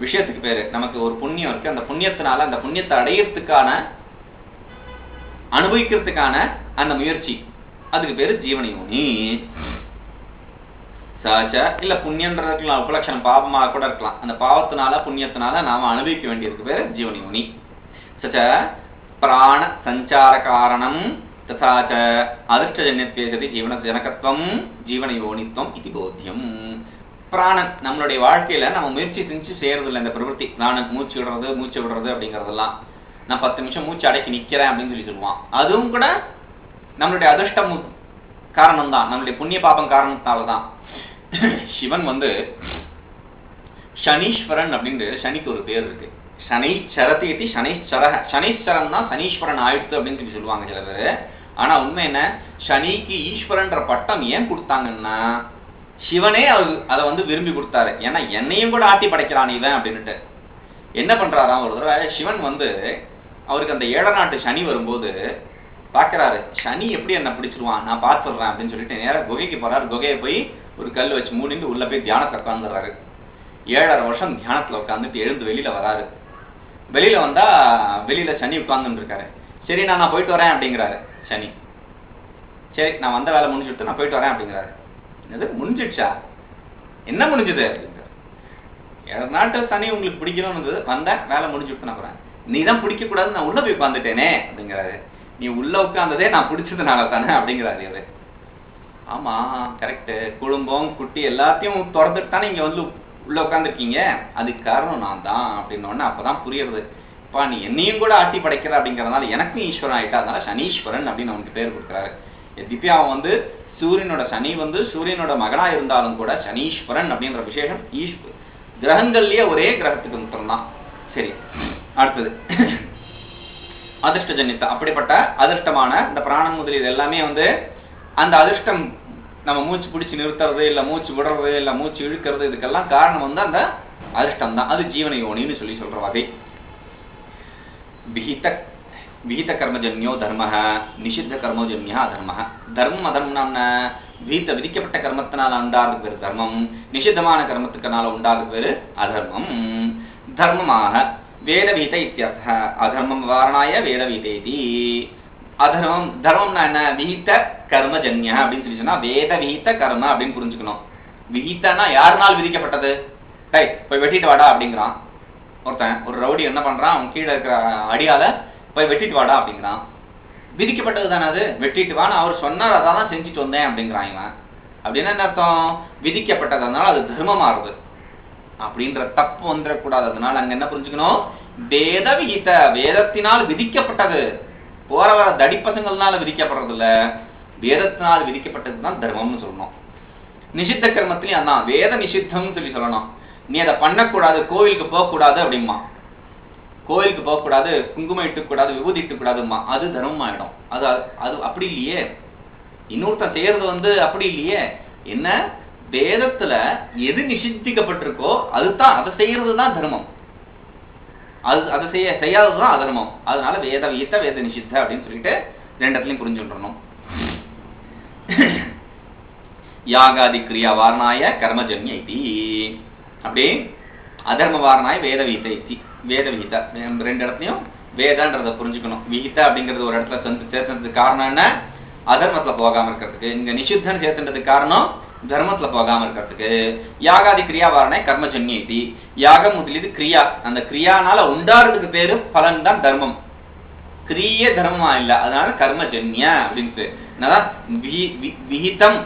விஷயத்துக்கு பேரு, நமக்கு ஒரு புண்ணியம் இருக்கு, அந்த புண்ணியத்தினால அந்த புண்ணியத்தை அடையறதுக்கான அனுபவிக்கிறதுக்கான அந்த முயற்சி, அதுக்கு பேரு ஜீவன யோனி. சாச்ச இல்ல புண்ணியன்றது உபலட்சணம் பாவமாக கூட இருக்கலாம். அந்த பாவத்தினால புண்ணியத்தினால நாம அனுபவிக்க வேண்டியதுக்கு பேரு ஜீவன யோனி. சச்ச பிராண சஞ்சார காரணம் ததாச்ச அதிர்ஷ்டஜன்யத்வேசதி ஜீவன ஜனகத்துவம் ஜீவன யோனித்வம் இது போத்தியம். பிராணன் நம்மளுடைய வாழ்க்கையில நம்ம முயற்சி செஞ்சு செய்யறது இல்லை. இந்த பிரவൃத்தி பிராணன் மூச்சு விடுறது அப்படிங்கறதெல்லாம், நான் 10 நிமிஷம் மூச்சு அடக்கி நிக்கிறேன் அப்படின்னு சொல்லி சொல்லுவான், அதுவும் கூட நம்மளுடைய அதிர்ஷ்டம் காரணம் தான், நம்மளுடைய புண்ணிய பாபம் காரணத்தால்தான். சிவன் சனீஸ்வரன் அப்படின்னு சனிக்கு ஒரு பேர் இருக்கு. சனைச்சரதி சனைச்சர, சனீஸ்வரன் தான் சனீஸ்வரன் ஆயிடுத்து அப்படின்னு சொல்லி சொல்லுவாங்க சில பேரு. ஆனா உண்மை என்ன, சனிக்கு ஈஸ்வரன்ற பட்டம் ஏன் கொடுத்தாங்கன்னா சிவனே அதை வந்து விரும்பி கொடுத்தாரு. ஏன்னா என்னையும் கூட ஆட்டி படைக்கிறான் இவன் அப்படின்னுட்டு. என்ன பண்றாராம், ஒரு தடவை சிவன் வந்து அவருக்கு அந்த 7 நாட்டு சனி வரும்போது பாக்குறாரு, சனி எப்படி என்ன பிடிச்சிருவான், நான் பார்த்துடுறேன் அப்படின்னு சொல்லிட்டு நேராக குகைக்கு போறாரு. குகையை போய் ஒரு கல் வச்சு மூடிட்டு உள்ள போய் தியானத்தை உட்காந்துறாரு. 7.5 வருஷம் தியானத்துல உட்காந்துட்டு எழுந்து வெளியில வராரு. வெளியில வந்தா வெளியில சனி உட்கார்ந்துட்டு இருக்காரு. சரி நான் போயிட்டு வரேன் அப்படிங்கிறாரு சனி. சரி நான் வந்த வேலை முடிஞ்சுட்டு நான் போயிட்டு வரேன் அப்படிங்கிறாரு. என்னது முடிஞ்சிடுச்சா, என்ன முடிஞ்சது அப்படிங்கிறார். 7 நாட்டு சனி உங்களுக்கு பிடிக்கணும்னு வந்தேன், வேலை முடிஞ்சுட்டு நான் போறேன். நீ தான் பிடிக்க கூடாதுன்னு நான் உள்ள போய் உட்காந்துட்டேனே அப்படிங்கிறாரு. நீ உள்ள உட்கார்ந்ததே நான் பிடிச்சதுனால தானே அப்படிங்கிறாரு இவரு. ஆமா கரெக்ட், குடும்பம் குட்டி எல்லாத்தையும் திறந்துட்டு தானே இங்க வந்து உள்ள உட்காந்துருக்கீங்க, அதுக்கு காரணம் நான் தான் அப்படின்னோடனே அப்பதான் புரியுறது. அப்பா நீ என்னையும் கூட ஆட்டி படைக்கிற அப்படிங்கிறதுனால எனக்கும் ஈஸ்வரன் ஆயிட்டா, அதனால சனீஸ்வரன் அப்படின்னு அவனுக்கு பேர் கொடுக்குறாரு. திவ்யா அவன் வந்து சூரியனோட சனி வந்து சூரியனோட மகனா இருந்தாலும் கூட சனீஸ்வரன் அப்படின்ற விசேஷம் கிரகங்கள்லயே ஒரே கிரகத்துக்கு மட்டும் தான். சரி அடுத்தது அதிர்ஷ்டஜன்யத்தை. அப்படிப்பட்ட அதிர்ஷ்டமான இந்த பிராணம் முதலியது எல்லாமே வந்து அந்த அதிர்ஷ்டம் நம்ம மூச்சு பிடிச்சு நிறுத்துறது இல்ல மூச்சு விடுறது இல்ல மூச்சு இழுக்கிறது, இதுக்கெல்லாம் காரணம் வந்து அந்த அதிர்ஷ்டம் தான். அது ஜீவன யோனின்னு சொல்ற வகை. விஹித கர்மஜன்யோ தர்மஹ நிஷித்த கர்மஜன்ய அதர்மஹ. தர்மம் அதர்மம்னா விதிக்கப்பட்ட கர்மத்தினால உண்டாகிறது பேரு தர்மம், நிஷித்தமான கர்மத்துக்குனால உண்டாகிறது பேரு அதர்மம். தர்மமாக வேதவீத இத்தியர்த்தः. அதர்மம் வாரணாய வேதவீதேதி. அதர்மம் தர்மம்னா என்ன, விஹித கர்மஜன்ய அப்படின்னு சொல்லி சொன்னா வேத விஹித கர்ம அப்படின்னு புரிஞ்சுக்கணும். விஹித்தனா யாருனால் விதிக்கப்பட்டது, போய் வெட்டிட்டு வாடா அப்படிங்கிறான் ஒருத்தன். ஒரு ரவுடி என்ன பண்றான், அவன் கீழே இருக்கிற அடியால போய் வெட்டிட்டு வாடா அப்படிங்கிறான். விதிக்கப்பட்டது தானே அது, வெட்டிட்டு வான்னு அவர் சொன்னார், அதான் செஞ்சுட்டு வந்தேன் அப்படிங்கிறான் இவன். அப்படின்னா என்ன அர்த்தம், விதிக்கப்பட்டதுனால அது தர்மமாறுது அப்படின்ற தப்பு வந்துடக்கூடாது. அதனால அங்க என்ன புரிஞ்சுக்கணும், வேத விகித வேதத்தினால் விதிக்கப்பட்டது, போற வர தடி பசங்கள்னால விதிக்கப்படுறது இல்ல, வேதத்தினால் விதிக்கப்பட்டதுதான் தர்மம்னு சொல்லணும். நிஷித்த கர்மத்திலையும் அதான் வேத நிஷித்தம் சொல்லி சொல்லணும். நீ அதை பண்ணக்கூடாது, கோவிலுக்கு போகக்கூடாது அப்படிமா, கோவிலுக்கு போகக்கூடாது, குங்குமம் இட்டுக்கூடாது, விபூதி இட்டுக்கூடாதுமா, அது தர்மம் ஆயிடும். அது அது அப்படி இல்லையே, இன்னொருத்தன் செய்யறது வந்து அப்படி இல்லையே. என்ன வேதத்துல எது நிஷித்திக்கப்பட்டிருக்கோ அதுதான், அதை செய்யறதுதான் தர்மம், அதை செய்யாததுதான் அதர்மம். அதனால வேத விகித வேத நிஷித்த அப்படின்னு சொல்லிட்டு ரெண்டு இடத்துலையும் புரிஞ்சுடணும். யாகாதி கிரியா வாரணாய கர்மஜன்ய இதி. அப்படி அதர்ம வாரணாய வேத விகித இத்தி. வேத விகித ரெண்டு இடத்துலையும் வேதன்றதை புரிஞ்சுக்கணும். விகித அப்படிங்கிறது ஒரு இடத்துல சேர்த்ததுக்கு காரணம் என்ன, அதர்மத்துல போகாம இருக்கிறதுக்கு. இங்க நிஷித்தன் சேர்த்துன்றதுக்கு காரணம் தர்மத்துல போகாம இருக்கிறதுக்கு. யாகாதி கிரியா வாரணாய கர்மஜன்ய இதி. யாகம் முதலியது கிரியா, அந்த கிரியானால உண்டாடுறதுக்கு பேரு பலன் தான் தர்மம். கிரிய தர்மமா இல்ல, அதனால கர்மஜன்ய அப்படின்னு. என்னதான் விஹிதம்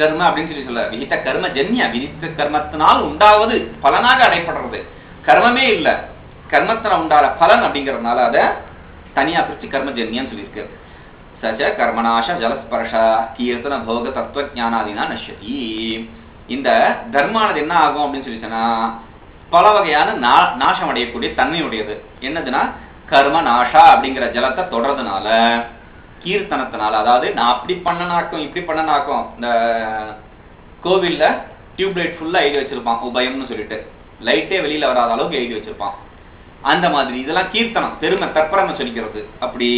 தர்ம அப்படின்னு சொல்லி சொல்ல, விஹித கர்மஜன்ய விதித்த கர்மத்தினால் உண்டாவது பலனாக அடைப்படுறது, கர்மமே இல்ல, கர்மத்தினால உண்டான பலன் அப்படிங்கறதுனால அதை தனியா பிரிச்சு கர்மஜன்யன்னு சொல்லியிருக்கு. சச்ச கர்மநாச ஜலஸ்பர்ஷ கீர்த்தன போக தத்துவ ஞானாதினா நஷ்யதி. இந்த தர்மானது என்ன ஆகும் அப்படின்னு சொல்லி சொன்னா பல வகையான நாசம் அடையக்கூடிய தன்மையுடையது. என்னதுன்னா கர்ம நாஷா அப்படிங்கிற ஜலத்தை தொடர்றதுனால, கீர்த்தனத்தினால, அதாவது நான் அப்படி பண்ணனாக்கும் இப்படி பண்ணனாக்கும். இந்த கோவில்ல டியூப் லைட் ஃபுல்லா எழுதி வச்சிருப்பான் உபயம்னு சொல்லிட்டு, லைட்டே வெளியில வராத அளவுக்கு எழுதி வச்சிருப்பான். அந்த மாதிரி இதெல்லாம் கீர்த்தனம், பெருமை தற்பரமை சொல்லிக்கிறது. அப்படி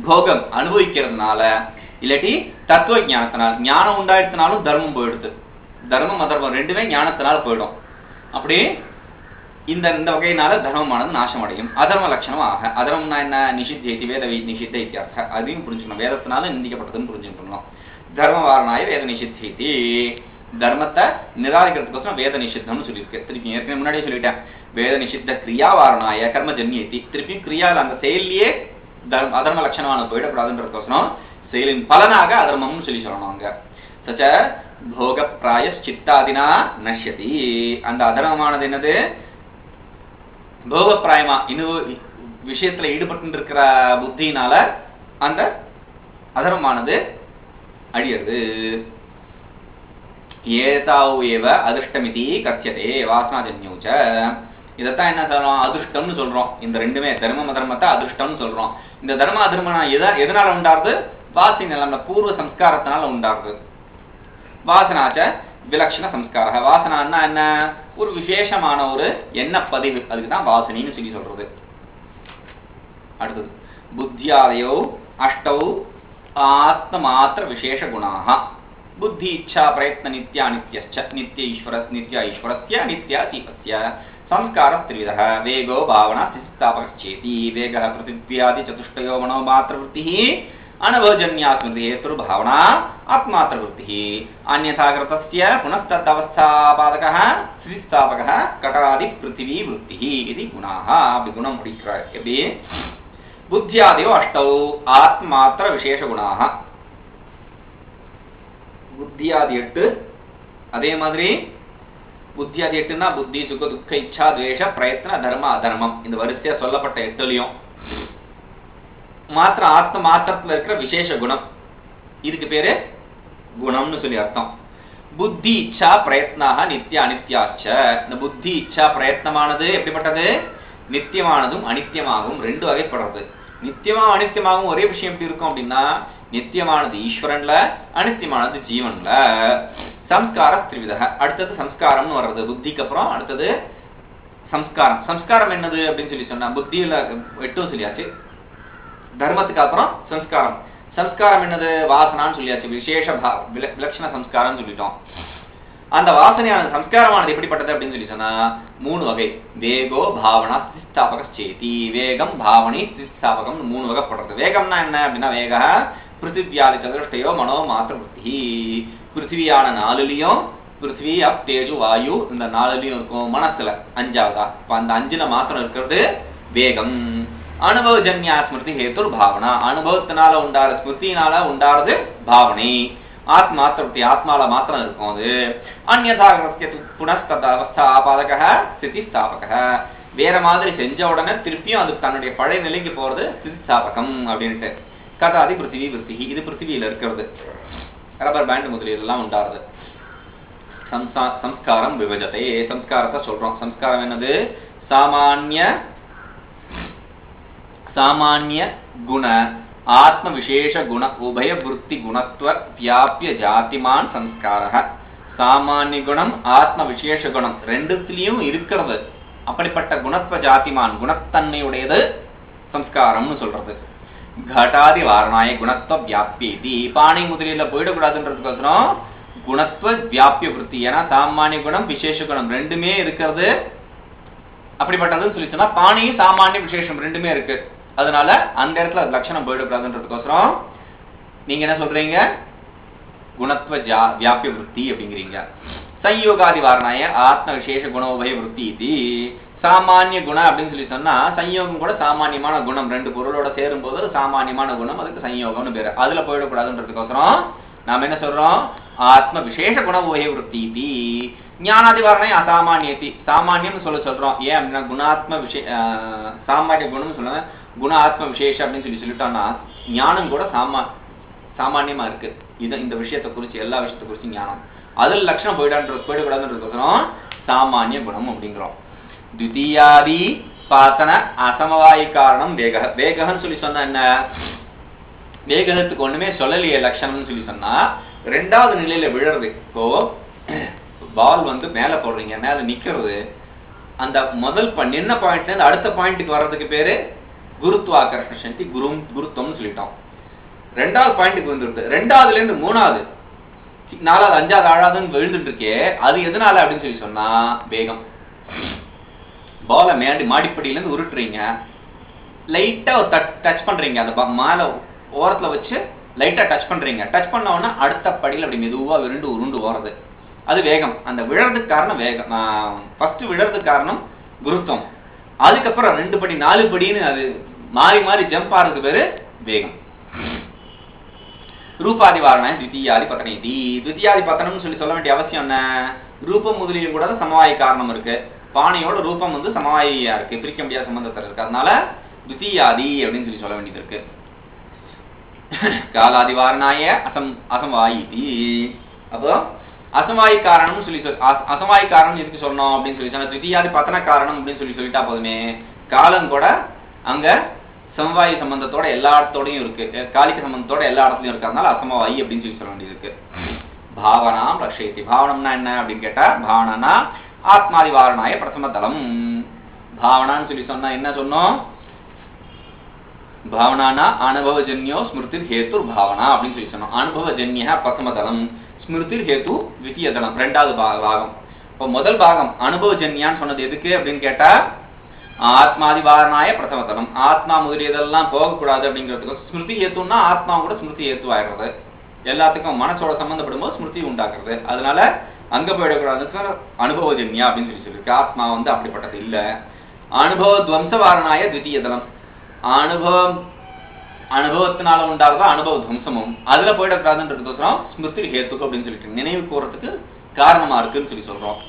போகம் அனுபவிக்கிறதுனால, இல்லாட்டி தத்துவ ஞானத்தினால், ஞானம் உண்டாயிடுத்தினாலும் தர்மம் போயிடுது. தர்மம் அதர்மம் ரெண்டுமே ஞானத்தினால போயிடும். அப்படி இந்த வகையினால தர்மமானது நாசம் அடையும். அதர்ம லட்சணம் ஆக. அதர்மம்னா என்ன, நிஷித்தி வேத நிஷித்த இத்தியார்த்த, அதையும் புரிஞ்சுக்கணும். வேதத்தினால நிந்திக்கப்பட்டதுன்னு புரிஞ்சுக்கணும். தர்ம வாரணாய வேத நிஷித்தி. தர்மத்தை நிராகரிக்கிறதுக்கோசரம் வேத நிஷித்தம்னு சொல்லியிருக்கு. திருப்பி ஏற்கனவே முன்னாடியே சொல்லிட்டேன், வேத நிஷித்த கிரியா வாரணாய கர்மஜன்யேதி. திருப்பியும் கிரியாவில் அந்த செயலியே அதர்ம லட்சணமான போயிடக்கூடாதுன்றதுக்கோசரம் செயலின் பலனாக அதர்மம்னு சொல்லி சொல்லணும். அங்க சச்ச போக பிராய சித்தாதினா நஷ்யதி. அந்த அதர்மமானது என்னது, போக பிராயமா இன்னும் விஷயத்துல ஈடுபட்டு இருக்கிற புத்தியினால அந்த அதர்மமானது அழியது. ஏதாவு ஏவ அதிர்ஷ்டமிதி கத்தியதே வாசனாஜன்யூச்ச. இதைத்தான் என்ன சொல்றோம், அதிர்ஷ்டம்னு சொல்றோம். இந்த ரெண்டுமே தர்மம் அதர்மத்தை அதிர்ஷ்டம்னு சொல்றோம். இந்த தர்ம அதர்ம எதனால உண்டாருது, வாசனை, நம்ம பூர்வ சம்ஸ்காரத்தினால உண்டாருது. வாசனாச்ச விலக்ஷண சம்ஸ்காரः. வாசனான்னா என்ன? ஒரு விசேஷமான ஒரு எண்ண பதிவு, அதுக்கு தான் வாசனைன்னு சொல்லி சொல்றது. அடுத்தது புத்தியாதயோ அஷ்டௌ ஆத்மமாத்திர விசேஷ குணாः. புத்தி இச்சா பிரயத்ன நித்யா நித்யஸ்ச நித்ய ஈஸ்வரஸ்ய நித்யா ஜீவஸ்ய संस्कारः त्रिविधः. वेगो भावना स्थितिस्थापकश्चेति. वेगः पृथिव्यादि चतुष्टयो मनोमात्रवृत्तिः. अनुभवजन्या स्मृति हेतुर्भावना आत्मात्रवृत्तिः. अन्यथा कृतस्य पुनस्तदवस्थापादकः स्थितिस्थापकः कटादि पृथिवी वृत्तिः इति गुणाः. அப்படி குணம் முடிக்கிறார். எப்படி? புத்தியாதயோ அஷ்டௌ ஆத்மாத்திர விசேஷ குணாः. புத்தியாதி 8, அதே மாதிரி புத்தியாதி 8னா புத்தி சுக துக்க இச்சா துவேஷ பிரயத்ன தர்ம அதர்மம், இந்த வரிசையா சொல்லப்பட்ட 8லயும் மாத்திர ஆத்ம மாத்திரத்துல இருக்கிற விசேஷ குணம், இதுக்கு பேரு குணம்னு சொல்லி அர்த்தம். புத்தி இச்சா பிரயத்னாக நித்திய அனித்யாச்ச. இந்த புத்தி இச்சா பிரயத்னமானது எப்படிப்பட்டது? நித்தியமானதும் அனித்தியமாகவும் ரெண்டு வகைப்படுறது. நித்தியமாகவும் அனித்தியமாகவும் ஒரே விஷயம் எப்படி இருக்கும் அப்படின்னா, நித்தியமானது ஈஸ்வரன்ல, அனித்தியமானது ஜீவன்ல. சம்ஸ்கார திரிவித. அடுத்தது சம்ஸ்காரம்னு வர்றது புத்திக்கு அப்புறம். அடுத்தது சம்ஸ்காரம். சம்ஸ்காரம் என்னது அப்படின்னு சொல்லி சொன்னா, புத்தியில 8 சொல்லியாச்சு. தர்மத்துக்கு அப்புறம் சம்ஸ்காரம். சம்ஸ்காரம் என்னது? வாசனான்னு சொல்லியாச்சு. விசேஷ விலக்ஷண சம்ஸ்காரம் சொல்லிட்டோம். அந்த வாசனையான சம்ஸ்காரமானது எப்படிப்பட்டது அப்படின்னு சொல்லி சொன்னா 3 வகை. வேகோ பாவனா ஸ்திதிஸ்தாபகச்சேதி. வேகம் பாவனை ஸ்திதிஸ்தாபகம் 3 வகைப்படுறது. வேகம்னா என்ன அப்படின்னா, வேக பிருத்திவியாதி சதுஷ்டயோ மனோ மாத்திர புத்தி. பிருத்திவியான 4லயும் பிருத்திவி அப் தேஜு வாயு இந்த 4லயும் இருக்கும். மனசுல 5ஆவதா. அந்த 5ல மாத்திரம் இருக்கிறது வேகம். அனுபவஜன்யா ஸ்மிருதி ஹேத்துர் பாவனா. அனுபவத்தினால உண்டார ஸ்மிருதினால உண்டாறது பாவனை. ஆத்மாத்திரத்தி ஆத்மால மாத்திரம் இருக்கும் அது. அந்யதா புனஸ்தவஸ்தா ஆபாதக ஸ்திதிஸ்தாபக. வேற மாதிரி செஞ்ச உடனே திருப்பியும் அது தன்னுடைய பழைய நிலைக்கு போறது ஸ்திதிஸ்தாபகம் அப்படின்ட்டு. கதாதி பிருத்திவி விருத்தி. இது பிருத்திவியில இருக்கிறது. ரப்பர் பேண்ட் முதலியெல்லாம் உண்டாருது. சம்ஸ்காரம் விபஜத்தை. சம்ஸ்காரத்தை சொல்றோம். சம்ஸ்காரம் என்னது? சாமானிய குண ஆத்ம விசேஷ குண உபய விருத்தி குணத்துவ வியாபிய ஜாதிமான் சம்ஸ்காரः. சாமானிய குணம் ஆத்ம விசேஷ குணம் ரெண்டுத்திலையும் இருக்கிறது. அப்படிப்பட்ட குணத்துவ ஜாதிமான் குணத்தன்மையுடையது சம்ஸ்காரம்னு சொல்றது. घटादि वारणाय गुणत्व व्याप्येति. पाणी முதலில போய்டக்கூடாதுன்றதுக்கோசரம் குணத்துவ வியாபிய விருத்தி. ஏன்னா சாமானிய குணம் விசேஷ குணம் ரெண்டுமே இருக்கிறது. அப்படிப்பட்டதுன்னு சொல்லி சொன்னா பாணியும் சாமானிய விசேஷம் ரெண்டுமே இருக்கு. அதனால அந்த இடத்துல லட்சணம் போய்டக்கூடாதுன்றதுக்கோசரம் நீங்க என்ன சொல்றீங்க? குணத்துவ வியாபிய விருத்தி அப்படிங்கிறீங்க. संयोगादि वारणाय आत्म विशेष गुणोभय वृत्ति इति. சாமானிய குணம் அப்படின்னு சொல்லி சொன்னா சம்யோகம் கூட சாமானியமான குணம். ரெண்டு பொருளோட சேரும் போது சாமானியமான குணம், அதுக்கு சம்யோகம்னு பேரு. அதுல போயிடக்கூடாதுன்றதுக்கோசரம் நாம என்ன சொல்றோம்? ஆத்ம விசேஷ குணோபய விருத்தி இதி. ஞானாதி வாரணை அசாமானியத்தி. சாமானியம் சொல்றோம். ஏன் அப்படின்னா குணாத்ம சாமானிய குணம்னு சொல்லுங்க. குண ஆத்ம விசேஷ அப்படின்னு சொல்லிட்டோம்னா ஞானம் கூட சாமானியமா இருக்கு. இந்த விஷயத்தை குறிச்சு எல்லா விஷயத்தை குறிச்சு ஞானம். அதுல லட்சணம் போயிடக்கூடாதுன்றதுக்கோசரம் சாமானிய குணம் அப்படிங்கிறோம். द्वितीयादि पातन असमवायी कारणम वेग. வேகன்னு சொல்லி சொன்னா என்ன? வேகத்துக்கு ஒண்ணுமே சொல்லலையே லட்சணம்னு சொல்லி சொன்னா ரெண்டாவது நிலையில விழறது. இப்போ பால் மேல போடுறீங்க, மேல நிக்கிறது. அந்த முதல் என்ன பாயிண்ட்ல அடுத்த பாயிண்ட்டுக்கு வர்றதுக்கு பேரு குருத்வாகர்ஷண சக்தி, குருத்துவம்னு சொல்லிட்டோம். ரெண்டாவது பாயிண்ட்டுக்கு வந்துருது. ரெண்டாவதுல இருந்து மூணாவது, நாலாவது, அஞ்சாவது, ஆறாவதுன்னு விழுந்துட்டு இருக்கே, அது எதனால அப்படின்னு சொல்லி சொன்னா வேகம். பால மாடிப்படியில இருந்து உருட்டுறீங்க, லைட்டா ஒரு டச் பண்றீங்க, அந்த மேல ஓரத்துல வச்சு லைட்டா டச் பண்றீங்க. டச் பண்ண உடனே அடுத்த படியில அப்படி மெதுவா உருண்டு ஓறது, அது வேகம். அந்த விழறதுக்கு காரணம் வேகம். ஃபர்ஸ்ட் விழறதுக்கு காரணம் குருத்துவம். அதுக்கப்புறம் 2 படி 4 படின்னு அது மாறி மாறி ஜம்ப் ஆறதுக்கு பேரு வேகம். ரூபாதி வாரணை த்விதீயாதி பத்தனை. த்விதீயாதி பத்தனம்னு சொல்லி சொல்ல வேண்டிய அவசியம் என்ன? ரூபம் முதலியும் கூட சமவாய காரணம் இருக்கு. பானையோட ரூபம் சமவாயியா இருக்கு, பிரிக்க முடியாத சம்பந்தத்தில் இருக்கு. அதனால த்விதீயாதி அப்படின்னு சொல்லி சொல்ல வேண்டியது இருக்கு. காலாதி வாரணாய அசமவாயி. அப்போ அசமவாயி காரணம்னு சொல்லி அசமவாயி காரணம் எதுக்கு சொல்லணும் அப்படின்னு சொல்லி சொன்னா த்விதீயாதி பத்தன காரணம் அப்படின்னு சொல்லிட்டா போதுமே. காலம் கூட அங்க சமவாயி சம்பந்தத்தோட எல்லா இடத்தோடையும் இருக்கு, காலிக சம்பந்தத்தோட எல்லா இடத்துலயும் இருக்கு. அதனால அசமவாயி அப்படின்னு சொல்லி சொல்ல வேண்டியது இருக்கு. பாவனாம் ரக்ஷயதி. பாவனம்னா என்ன அப்படின்னு கேட்டா, பாவனா ஆத்மாதி வாரணாய பிரதம தலம். பாவனான்னு சொல்லி சொன்னா என்ன சொன்னோம்? பாவனானா அனுபவஜன்யோ ஸ்மிருதி ஹேத்து பாவனா அப்படின்னு சொல்லி சொன்னோம். அனுபவஜன்ய பிரதம தலம், ஸ்மிருதி ஹேத்து த்விதீய தலம், ரெண்டாவது பாகம். இப்போ முதல் பாகம் அனுபவஜன்யான்னு சொன்னது எதுக்கு அப்படின்னு கேட்டா, ஆத்மாதி வாரணாய பிரதம தலம், ஆத்மா முதலியதெல்லாம் போகக்கூடாது அப்படிங்கிறதுக்கு. ஸ்மிருதி ஹேத்துன்னா ஆத்மா கூட ஸ்மிருதி ஹேத்து ஆயிடுறது, எல்லாத்துக்கும் மனசோட சம்பந்தப்படும் போது ஸ்மிருதி உண்டாக்குறது. அதனால அங்க போயிடக்கூடாதுக்கு அனுபவஜன்யா அப்படின்னு சொல்லி சொல்லியிருக்கு. ஆத்மா அப்படிப்பட்டது இல்ல. அனுபவ துவம்ச வாரணாய த்விதீய தலம், அனுபவத்தினால உண்டாகிறதா அனுபவ துவம்சமும், அதுல போயிடக்கூடாதுன்றதுக்கோசரம் ஸ்மிருதி ஹேத்துக்கு அப்படின்னு சொல்லிட்டு நினைவு கூறதுக்கு காரணமா இருக்குன்னு சொல்லி சொல்றோம்.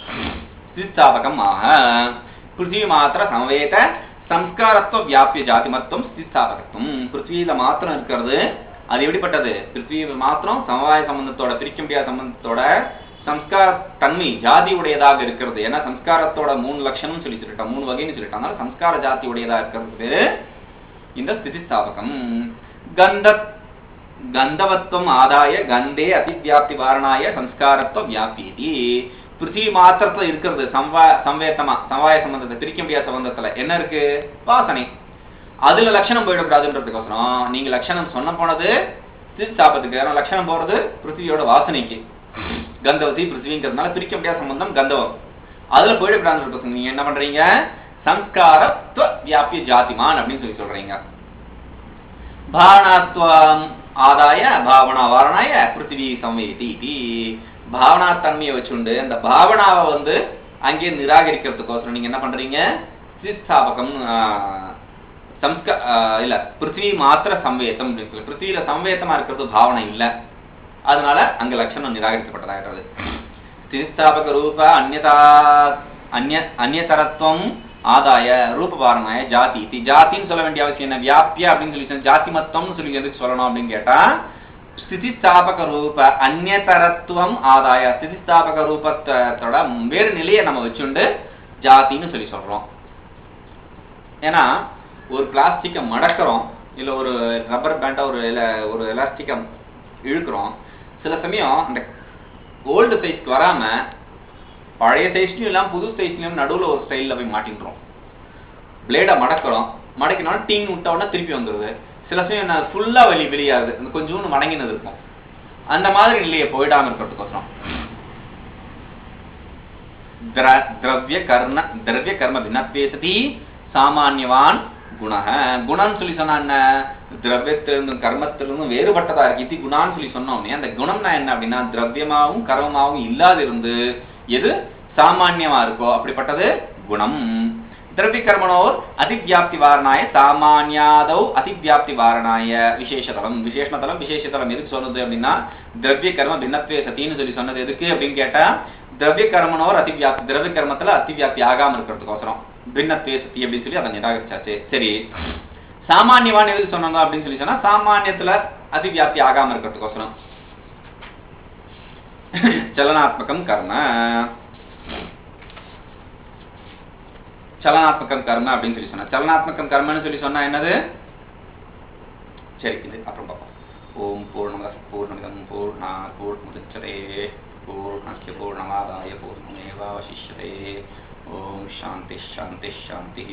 ஸ்திதிஸ்தாபகம் ஆக பிருத்திவி மாத்திர சமவேத சம்ஸ்காரத்துவ வியாபிய ஜாதிமத்துவம் ஸ்திதிஸ்தாபகத்துவம். பிருத்திவியில மாத்திரம் இருக்கிறது, அது எப்படிப்பட்டது? பிருத்திவி மாத்திரம் சமவாய சம்பந்தத்தோட, பிரிக்க முடியாத சம்பந்தத்தோட சம்ஸ்கார தன்மை ஜாதி உடையதாக இருக்கிறது. ஏன்னா சம்ஸ்காரத்தோட 3 லட்சணம் சொல்லி சொல்லிட்டோம், 3 வகைன்னு சொல்லிட்டோம். அதனால சம்ஸ்கார ஜாதி உடையதா இருக்கிறது இந்த ஸ்திதிஸ்தாபகம். கந்தவத்துவம் ஆதாய கந்தே அதிவியாப்தி வாரணாய சம்ஸ்காரத்துவ வியாபியதி. பிருத்திவி மாத்திரத்துல இருக்கிறது சம்வேத்தமா, சமவாய சம்பந்தத்தை, பிரிக்க முடியாத சம்பந்தத்துல என்ன இருக்கு? வாசனை. அதுல லட்சணம் போயிடக்கூடாதுன்றதுக்கோசரம் நீங்க லட்சணம் சொன்ன போனது ஸ்திதிஸ்தாபத்துக்கு, ஏன்னா லட்சணம் போறது பிருத்திவியோட வாசனைக்கு. கந்தவதி பிருத்திவிங்கிறதுனால பிரிக்க முடியாத சம்பந்தம் கந்தவம், அதுல போயிடக்கூடாதுன்றதுக்கோசரம் நீங்க என்ன பண்றீங்க? சம்ஸ்காரத்துவ வியாபிய ஜாதிமான் அப்படின்னு சொல்லி சொல்றீங்க. பாவனாத்வம் ஆதாய பாவனா வாரணாய பிருத்திவி சம்வேதி. பாவனா தன்மையை வச்சுண்டு அந்த பாவனாவை அங்கே நிராகரிக்கிறதுக்கோசரம் நீங்க என்ன பண்றீங்க? ஸ்திதிஸ்தாபகம் இல்ல பிருத்திவி மாத்திர சம்வேதம். பிருத்திவியில சம்வேதமா இருக்கிறது பாவனை இல்ல, அதனால அங்க லட்சணம் நிராகரிக்கப்பட்டதாகிறது. ஸ்திதிஸ்தாபக ரூப அந்நியதரத்துவம் ஆதாய ரூப வாரணாய ஜாதி. ஜாத்தின்னு சொல்ல வேண்டிய அவசியம் என்ன? வியாபிய அப்படின்னு சொல்லி ஜாதி மத்தம்னு சொல்லி எதுக்கு சொல்லணும் அப்படின்னு கேட்டா, ஸ்திதிஸ்தாபக ரூப அந்நியதரத்துவம் ஆதாய, ஸ்திதிஸ்தாபக ரூபத்தோட வேறு நிலையை நம்ம வச்சுண்டு ஜாத்தின்னு சொல்லி சொல்றோம். ஏன்னா ஒரு பிளாஸ்டிக்கை மடக்கிறோம், இல்ல ஒரு ரப்பர் பேண்டா ஒரு எலாஸ்டிக்கை இழுக்கிறோம். சில சமயம் அந்த ஓல்டு சைஸ்க்கு வராம பழைய சைஸ்லயும் இல்லாம புது சைஸ்லயும் நடுவுல ஒரு ஸ்டைல்ல போய் மாட்டின்றோம். பிளேடை மடக்கிறோம், மடக்கினாலும் டீன் விட்ட உடனே திருப்பி வந்துடுது. சில சமயம் ஃபுல்லா வெளியாது, கொஞ்சோண்டு மடங்கினது இருக்கும். அந்த மாதிரி நிலையை போயிடாம இருக்கிறதுக்கோசரம் திரவிய கர்ம பின்னத்வே சதி சாமான்யவான் குண. குணம்னு சொல்லி சொன்னா என்ன? திரவியத்திலிருந்தும் கர்மத்திலிருந்தும் வேறுபட்டதா இருக்கு. இது குணான்னு சொல்லி சொன்னோம்னே, அந்த குணம்னா என்ன அப்படின்னா திரவியமாவும் கர்மமாவும் இல்லாது இருந்து எது சாமான்யமா இருக்கோ அப்படிப்பட்டது குணம். திரவிய கர்மனோர் அதிவியாப்தி வாரணாய சாமான்யாதௌ அதிவியாப்தி வாரணாய விசேஷதலம். விசேஷதலம் விசேஷதலம் எதுக்கு சொன்னது அப்படின்னா, திரவிய கர்ம பின்னத்வே சத்தின்னு சொல்லி சொன்னது எதுக்கு அப்படின்னு கேட்டா, திரவிய கர்மனோர் அதிவியாப்தி, திரவிய கர்மத்துல அதிவியாப்தி ஆகாம இருக்கிறதுக்கோசரம் பின்னத்வே சத்தி அப்படின்னு சொல்லி அதை நிராகரிச்சாச்சு. சரி, சாமான்யவான் எதுக்கு சொன்னாங்க அப்படின்னு சொல்லி சொன்னா, சாமானியத்துல அதிவியாப்தி ஆகாம இருக்கிறதுக்கோசரம். சலனாத்மகம் கர்ம, சலனாத்மகம் கர்ம அப்படின்னு சொல்லி சொன்னா, சலனாத்மகம் கர்மன்னு சொல்லி சொன்னா என்னது? சரி, இது அப்புறம் பார்ப்போம். ஓம் பூர்ணமத பூர்ணமிதம் பூர்ணாத் பூர்ணமுதச்யதே பூர்ணஸ்ய பூர்ணமாதாய பூர்ணமேவாவசிஷ்யதே. ஓம் சாந்தி சாந்தி சாந்தி.